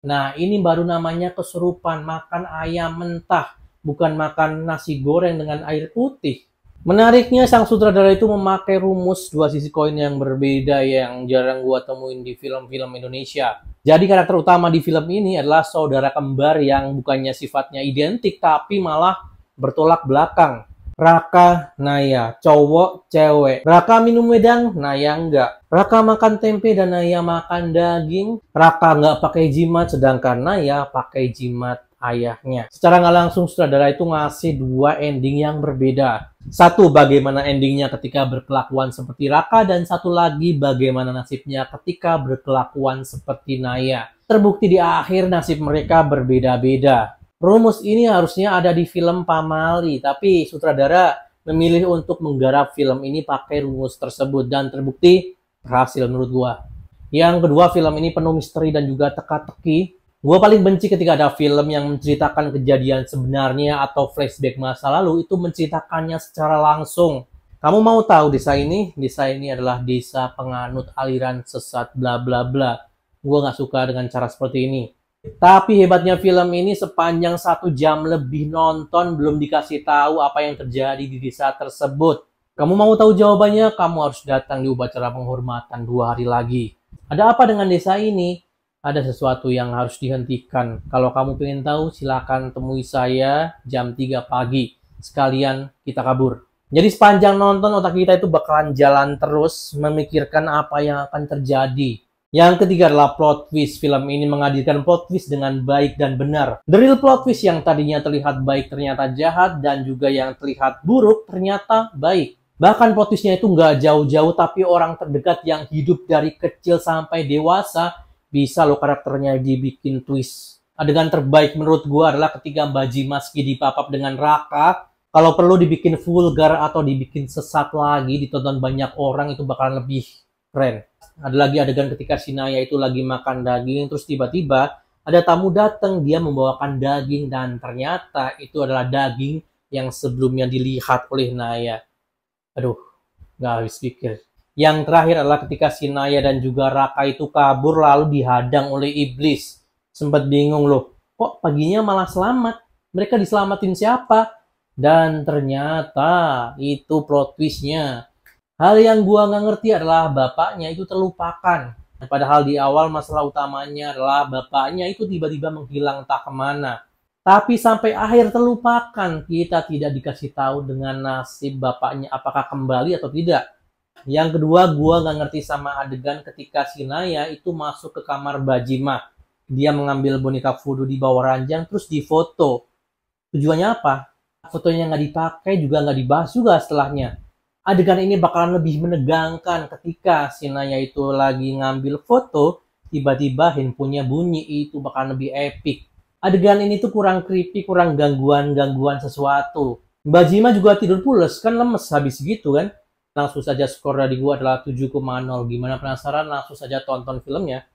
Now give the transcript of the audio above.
Nah, ini baru namanya kesurupan, makan ayam mentah, bukan makan nasi goreng dengan air putih. Menariknya, sang sutradara itu memakai rumus dua sisi koin yang berbeda yang jarang gua temuin di film-film Indonesia. Jadi karakter utama di film ini adalah saudara kembar yang bukannya sifatnya identik, tapi malah bertolak belakang. Raka, Naya, cowok, cewek. Raka minum wedang, Naya enggak. Raka makan tempe dan Naya makan daging. Raka nggak pakai jimat, sedangkan Naya pakai jimat ayahnya. Secara nggak langsung, sutradara itu ngasih dua ending yang berbeda. Satu, bagaimana endingnya ketika berkelakuan seperti Raka, dan satu lagi bagaimana nasibnya ketika berkelakuan seperti Naya. Terbukti di akhir nasib mereka berbeda-beda. Rumus ini harusnya ada di film Pamali, tapi sutradara memilih untuk menggarap film ini pakai rumus tersebut dan terbukti berhasil menurut gua. Yang kedua, film ini penuh misteri dan juga teka-teki. Gua paling benci ketika ada film yang menceritakan kejadian sebenarnya atau flashback masa lalu itu menceritakannya secara langsung. Kamu mau tahu desa ini? Desa ini adalah desa penganut aliran sesat bla bla bla. Gua nggak suka dengan cara seperti ini. Tapi hebatnya film ini sepanjang 1 jam lebih nonton belum dikasih tahu apa yang terjadi di desa tersebut. Kamu mau tahu jawabannya? Kamu harus datang di upacara penghormatan 2 hari lagi. Ada apa dengan desa ini? Ada sesuatu yang harus dihentikan. Kalau kamu pengen tahu, silakan temui saya jam 3 pagi. Sekalian kita kabur. Jadi sepanjang nonton otak kita itu bakalan jalan terus memikirkan apa yang akan terjadi. Yang ketiga adalah plot twist. Film ini menghadirkan plot twist dengan baik dan benar. The real plot twist yang tadinya terlihat baik ternyata jahat, dan juga yang terlihat buruk ternyata baik. Bahkan plot twistnya itu nggak jauh-jauh, tapi orang terdekat yang hidup dari kecil sampai dewasa bisa loh karakternya dibikin twist. Adegan terbaik menurut gua adalah ketika Baji Maski dipapap dengan Raka. Kalau perlu dibikin vulgar atau dibikin sesat lagi, ditonton banyak orang, itu bakalan lebih keren. Ada lagi adegan ketika si Naya itu lagi makan daging, terus tiba-tiba ada tamu datang, dia membawakan daging, dan ternyata itu adalah daging yang sebelumnya dilihat oleh Naya. Aduh, nggak habis pikir. Yang terakhir adalah ketika si Naya dan juga Raka itu kabur lalu dihadang oleh iblis. Sempat bingung loh, kok paginya malah selamat? Mereka diselamatin siapa? Dan ternyata itu plot twistnya. Hal yang gua nggak ngerti adalah bapaknya itu terlupakan. Padahal di awal masalah utamanya adalah bapaknya itu tiba-tiba menghilang tak kemana. Tapi sampai akhir terlupakan, kita tidak dikasih tahu dengan nasib bapaknya apakah kembali atau tidak. Yang kedua, gua nggak ngerti sama adegan ketika si Naya itu masuk ke kamar Bajima. Dia mengambil boneka voodoo di bawah ranjang terus difoto. Tujuannya apa? Fotonya nggak dipakai juga nggak dibahas juga setelahnya. Adegan ini bakalan lebih menegangkan ketika si Naya itu lagi ngambil foto, tiba-tiba handphonenya bunyi, itu bakalan lebih epic. Adegan ini tuh kurang creepy, kurang gangguan sesuatu. Mbak Jima juga tidur pules, kan lemes habis gitu kan. Langsung saja skor dari gua adalah 7,0. Gimana, penasaran? Langsung saja tonton filmnya.